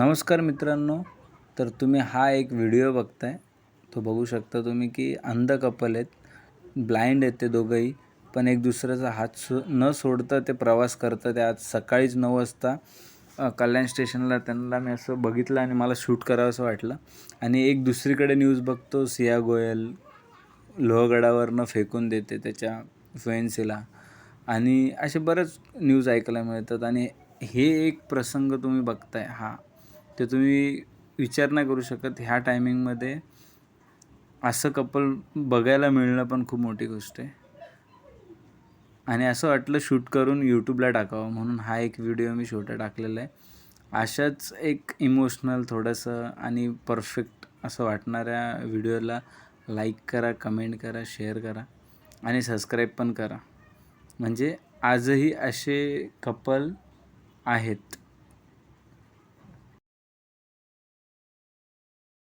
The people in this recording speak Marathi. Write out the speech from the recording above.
नमस्कार मित्रांनो. तर तुम्ही हा एक व्हिडिओ बघताय. तो बघू शकता तुम्ही की अंध कपल आहेत, ब्लाइंड आहेत ते दोघंही, पण एक दुसऱ्याचा हात न सोडता ते प्रवास करतात. ते आज सकाळीच 9 वाजता कल्याण स्टेशनला त्यांना मी असं बघितलं आणि मला शूट करावंसं वाटलं. आणि एक दुसरीकडे न्यूज बघतो, सिया गोयल लोहगडावरनं फेकून देते त्याच्या फिएन्सीला आणि असे बरेच न्यूज ऐकायला मिळतात. आणि हे एक प्रसंग तुम्ही बघताय ते तुम्ही विचार नाही करू शकत. ह्या टायमिंगमध्ये असं कपल बघायला मिळणं पण खूप मोठी गोष्ट आहे. आणि असं वाटलं शूट करून यूट्यूबला टाकावं, म्हणून हा एक व्हिडिओ मी छोटा टाकलेला आहे. अशाच एक इमोशनल थोडंसं आणि परफेक्ट असं वाटणाऱ्या व्हिडिओला लाईक करा, कमेंट करा, शेअर करा आणि सबस्क्राईब पण करा. म्हणजे आजही असे कपल आहेत.